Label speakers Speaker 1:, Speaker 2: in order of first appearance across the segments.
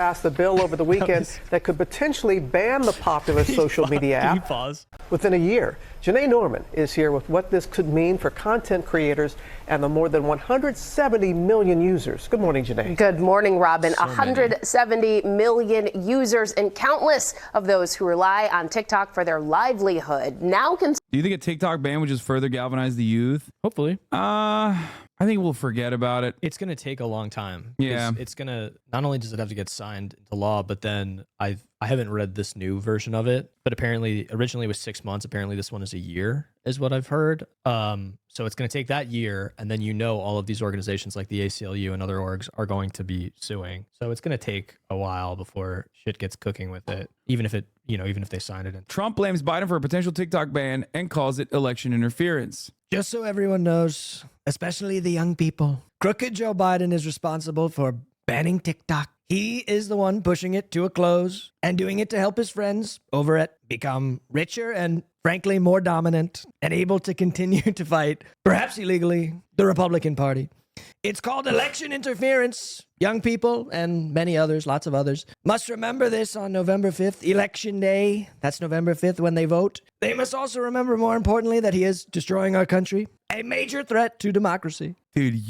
Speaker 1: Passed the bill over the weekend that could potentially ban the popular social media app within a year. Janae Norman is here with what this could mean for content creators and the more than 170 million users. Good morning, Janae.
Speaker 2: Good morning, Robin. 170 million users and countless of those who rely on TikTok for their livelihood now can.
Speaker 3: Do you think a TikTok ban would just further galvanize the youth?
Speaker 4: Hopefully.
Speaker 3: I think we'll forget about it.
Speaker 4: It's going to take a long time.
Speaker 3: Yeah.
Speaker 4: It's going to, not only does it have to get signed into law, but then I haven't read this new version of it, but apparently originally it was 6 months. Apparently this one is a year is what I've heard. So it's going to take that year. And then, all of these organizations like the ACLU and other orgs are going to be suing. So it's going to take a while before shit gets cooking with it, even if they sign it in.
Speaker 3: Trump blames Biden for a potential TikTok ban and calls it election interference.
Speaker 5: Just so everyone knows, especially the young people, crooked Joe Biden is responsible for banning TikTok. He is the one pushing it to a close and doing it to help his friends over it become richer and, frankly, more dominant and able to continue to fight, perhaps illegally, the Republican Party. It's called election interference. Young people and many others, lots of others, must remember this on November 5th, Election Day. That's November 5th when they vote. They must also remember, more importantly, that he is destroying our country, a major threat to democracy.
Speaker 3: Dude,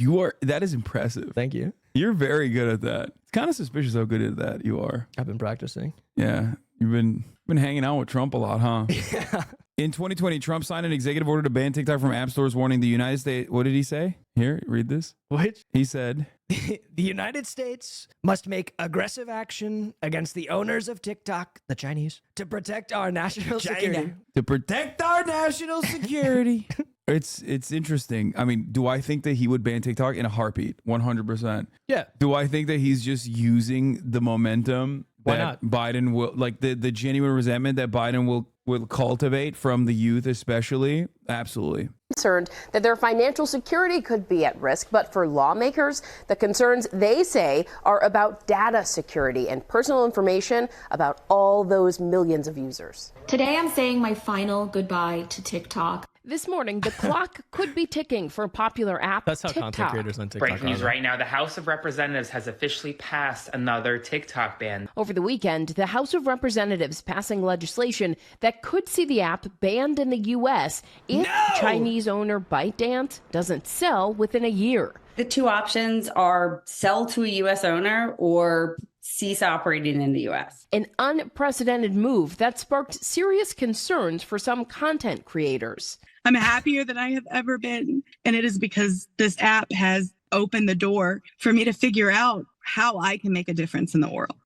Speaker 3: that is impressive.
Speaker 5: Thank you.
Speaker 3: You're very good at that. It's kind of suspicious how good at that you are.
Speaker 5: I've been practicing.
Speaker 3: Yeah, you've been hanging out with Trump a lot, huh?
Speaker 5: Yeah.
Speaker 3: In 2020, Trump signed an executive order to ban TikTok from app stores, warning the United States. What did he say? Here, read this.
Speaker 5: Which?
Speaker 3: He said,
Speaker 5: The United States must make aggressive action against the owners of TikTok, the Chinese, to protect our national security.
Speaker 3: to protect our national security. It's interesting. I mean, do I think that he would ban TikTok in a heartbeat? 100%.
Speaker 4: Yeah.
Speaker 3: Do I think that he's just using the momentum
Speaker 4: Why
Speaker 3: that
Speaker 4: not?
Speaker 3: Biden will, like the genuine resentment that Biden will cultivate from the youth especially? Absolutely.
Speaker 2: Concerned that their financial security could be at risk, but for lawmakers, the concerns they say are about data security and personal information about all those millions of users.
Speaker 6: Today, I'm saying my final goodbye to TikTok.
Speaker 7: This morning, the clock could be ticking for popular app
Speaker 4: That's how
Speaker 7: TikTok.
Speaker 4: content creators on TikTok
Speaker 8: Breaking news
Speaker 4: are.
Speaker 8: right now. The House of Representatives has officially passed another TikTok ban.
Speaker 7: Over the weekend, the House of Representatives passing legislation that could see the app banned in the U.S. if Chinese owner ByteDance doesn't sell within a year.
Speaker 9: The two options are sell to a U.S. owner or cease operating in the U.S.
Speaker 7: An unprecedented move that sparked serious concerns for some content creators.
Speaker 10: I'm happier than I have ever been. And it is because this app has opened the door for me to figure out how I can make a difference in the world.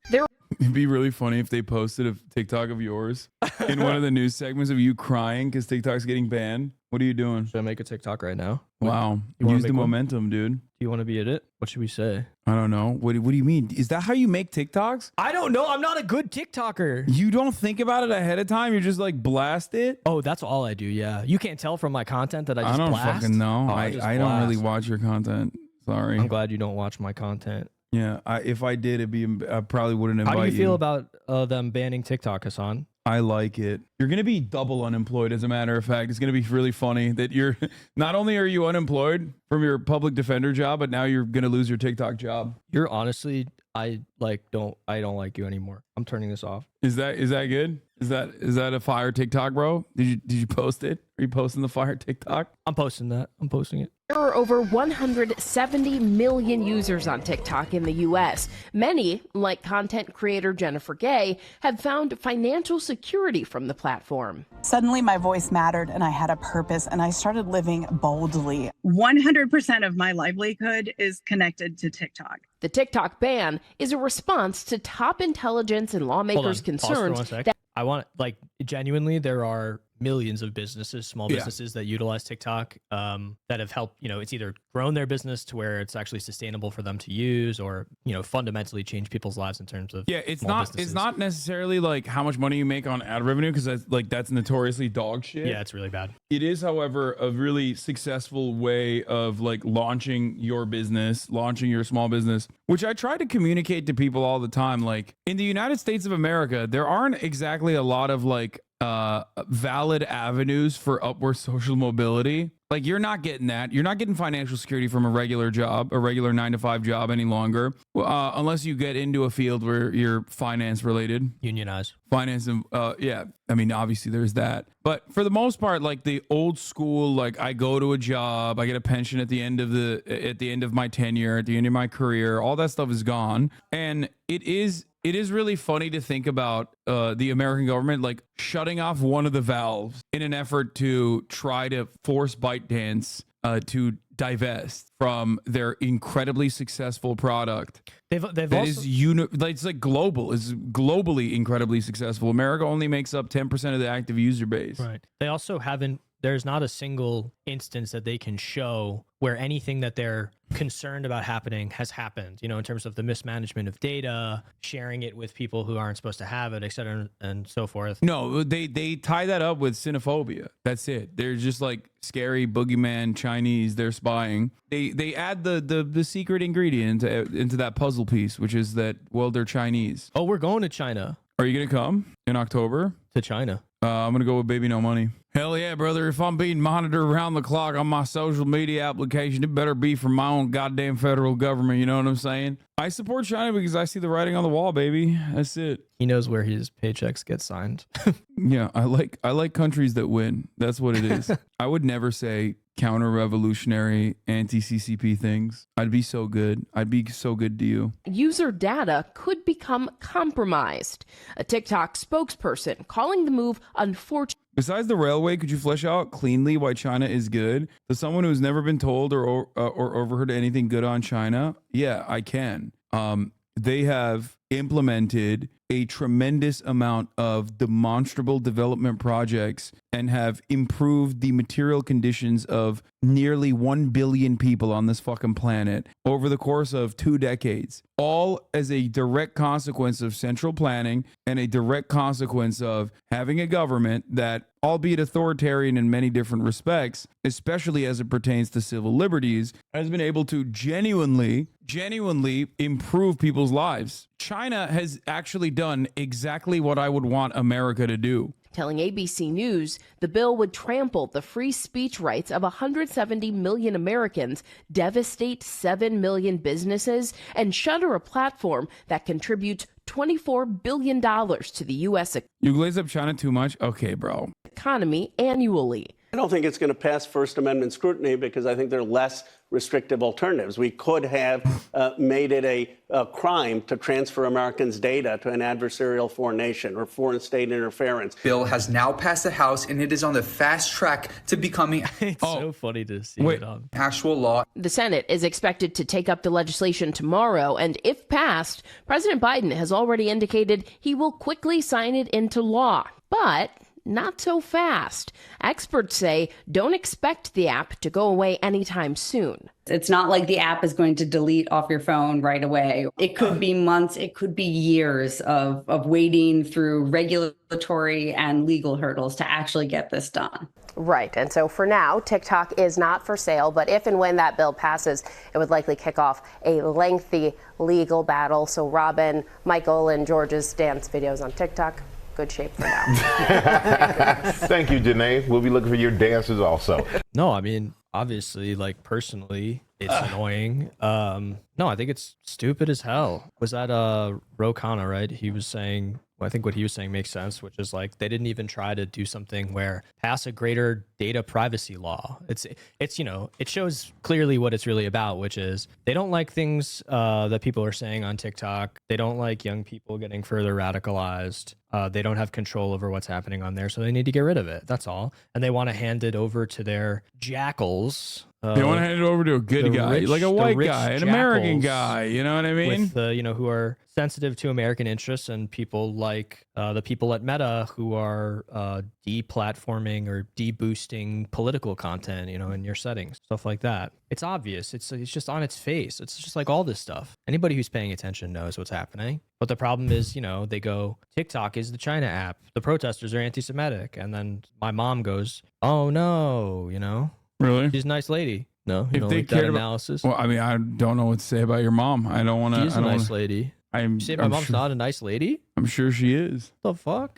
Speaker 3: It'd be really funny if they posted a TikTok of yours in one of the news segments of you crying because TikTok's getting banned. What are you doing?
Speaker 4: Should I make a TikTok right now?
Speaker 3: Wow.
Speaker 4: You wanna
Speaker 3: Use the
Speaker 4: make one?
Speaker 3: momentum, dude.
Speaker 4: Do you want to be in it? What should we say?
Speaker 3: I don't know. What do you mean? Is that how you make TikToks?
Speaker 4: I don't know. I'm not a good TikToker.
Speaker 3: You don't think about it ahead of time? You're just like blast it?
Speaker 4: Oh, that's all I do. Yeah. You can't tell from my content that I just
Speaker 3: don't
Speaker 4: blast.
Speaker 3: fucking know.
Speaker 4: Oh,
Speaker 3: I
Speaker 4: just
Speaker 3: don't really
Speaker 4: blast.
Speaker 3: watch your content. Sorry.
Speaker 4: I'm glad you don't watch my content.
Speaker 3: Yeah, if I did, I probably wouldn't invite you.
Speaker 4: How do you feel about them banning TikTok, Hasan?
Speaker 3: I like it. You're going to be double unemployed, as a matter of fact. It's going to be really funny that you're, not only are you unemployed from your public defender job, but now you're going to lose your TikTok job.
Speaker 4: You're honestly, I don't like you anymore. I'm turning this off.
Speaker 3: Is that good? Is that a fire TikTok, bro? Did you post it? Are you posting the fire TikTok?
Speaker 4: I'm posting that. I'm posting it.
Speaker 7: There are over 170 million users on TikTok in the U.S. Many, like content creator Jennifer Gay, have found financial security from the platform.
Speaker 10: Suddenly my voice mattered and I had a purpose and I started living boldly. 100% of my livelihood is connected to TikTok.
Speaker 7: The TikTok ban is a response to top intelligence and lawmakers'
Speaker 4: Hold on. Pause for
Speaker 7: concerns
Speaker 4: 1 sec.
Speaker 7: that
Speaker 4: I want, genuinely, there are millions of businesses, small businesses that utilize TikTok that have helped, it's either grown their business to where it's actually sustainable for them to use or, fundamentally change people's lives in terms of
Speaker 3: it's
Speaker 4: small
Speaker 3: not
Speaker 4: businesses.
Speaker 3: it's not necessarily like how much money you make on ad revenue, because that's notoriously dog shit.
Speaker 4: Yeah, it's really bad.
Speaker 3: It is, however, a really successful way of launching your business, launching your small business, which I try to communicate to people all the time. Like, in the United States of America, there aren't exactly a lot of valid avenues for upward social mobility. Like, you're not getting that. You're not getting financial security from a regular job, a regular 9-to-5 job any longer, unless you get into a field where you're finance related.
Speaker 4: Unionize.
Speaker 3: Finance and yeah, I mean, obviously there's that. But for the most part, like the old school, like I go to a job, I get a pension at the end of my tenure, at the end of my career, all that stuff is gone. And it is really funny to think about the American government like shutting off one of the valves in an effort to try to force ByteDance to divest from their incredibly successful product. It's like global. It's globally incredibly successful. America only makes up 10% of the active user base.
Speaker 4: Right. They also haven't. There's not a single instance that they can show where anything that they're concerned about happening has happened, you know, in terms of the mismanagement of data, sharing it with people who aren't supposed to have it, et cetera, and so forth.
Speaker 3: No, they tie that up with xenophobia. That's it. They're just like scary boogeyman Chinese. They're spying. They add the secret ingredient into that puzzle piece, which is that, well, they're Chinese.
Speaker 4: Oh, we're going to China.
Speaker 3: Are you going to come in October?
Speaker 4: To China.
Speaker 3: I'm going to go with Baby No Money. Hell yeah, brother. If I'm being monitored around the clock on my social media application, it better be from my own goddamn federal government. You know what I'm saying? I support China because I see the writing on the wall, baby. That's it.
Speaker 4: He knows where his paychecks get signed.
Speaker 3: Yeah, I like countries that win. That's what it is. I would never say counter-revolutionary, anti-CCP things. I'd be so good. I'd be so good to you.
Speaker 7: User data could become compromised. A TikTok spokesperson calling the move unfortunate.
Speaker 3: Besides the railway, could you flesh out cleanly why China is good? To someone who's never been told or overheard anything good on China, yeah, I can. They have implemented a tremendous amount of demonstrable development projects and have improved the material conditions of nearly 1 billion people on this fucking planet over the course of 2 decades, all as a direct consequence of central planning and a direct consequence of having a government that, albeit authoritarian in many different respects, especially as it pertains to civil liberties, has been able to genuinely improve people's lives. China has actually done exactly what I would want America to do.
Speaker 7: Telling ABC News the bill would trample the free speech rights of 170 million Americans, devastate 7 million businesses, and shutter a platform that contributes $24 billion to the U.S.
Speaker 3: You glaze up China too much? Okay, bro.
Speaker 7: Economy annually.
Speaker 11: I don't think it's going to pass First Amendment scrutiny because I think there are less restrictive alternatives. We could have made it a crime to transfer Americans' data to an adversarial foreign nation or foreign state interference.
Speaker 12: Bill has now passed the House, and it is on the fast track to becoming
Speaker 4: so funny to see it on
Speaker 12: actual law.
Speaker 7: The Senate is expected to take up the legislation tomorrow, and if passed, President Biden has already indicated he will quickly sign it into law. But not so fast. Experts say don't expect the app to go away anytime soon.
Speaker 9: It's not like the app is going to delete off your phone right away. It could be months, it could be years of waiting through regulatory and legal hurdles to actually get this done.
Speaker 2: Right. And so for now, TikTok is not for sale. But if and when that bill passes, it would likely kick off a lengthy legal battle. So Robin, Michael, and George's dance videos on TikTok, good shape for now.
Speaker 13: Thank you, Janae. We'll be looking for your dances also.
Speaker 4: No, I mean, obviously, like personally, it's annoying. No, I think it's stupid as hell. Was that Ro Khanna, right? He was saying, well, I think what he was saying makes sense, which is like they didn't even try to do something where pass a greater data privacy law. It's you know, it shows clearly what it's really about, which is they don't like things that people are saying on TikTok. They don't like young people getting further radicalized. They don't have control over what's happening on there, so they need to get rid of it. That's all. And they want to hand it over to their jackals.
Speaker 3: They want to hand it over to a good guy, like a white guy, an American guy. You know what I mean?
Speaker 4: With, you know, who are sensitive to American interests, and people like the people at Meta who are deplatforming or deboosting political content, you know, in your settings, stuff like that. It's obvious. It's just on its face. It's just like all this stuff. Anybody who's paying attention knows what's happening. But the problem is, you know, they go, TikTok is the China app. The protesters are anti-Semitic. And then my mom goes, oh no, you know.
Speaker 3: Really?
Speaker 4: She's a nice lady. No, you
Speaker 3: if
Speaker 4: don't
Speaker 3: they
Speaker 4: like that
Speaker 3: cared
Speaker 4: analysis.
Speaker 3: Well, I mean, I don't know what to say about your mom. I don't want to.
Speaker 4: She's a nice lady.
Speaker 3: You say my
Speaker 4: mom's not a nice lady?
Speaker 3: I'm sure she is.
Speaker 4: The fuck?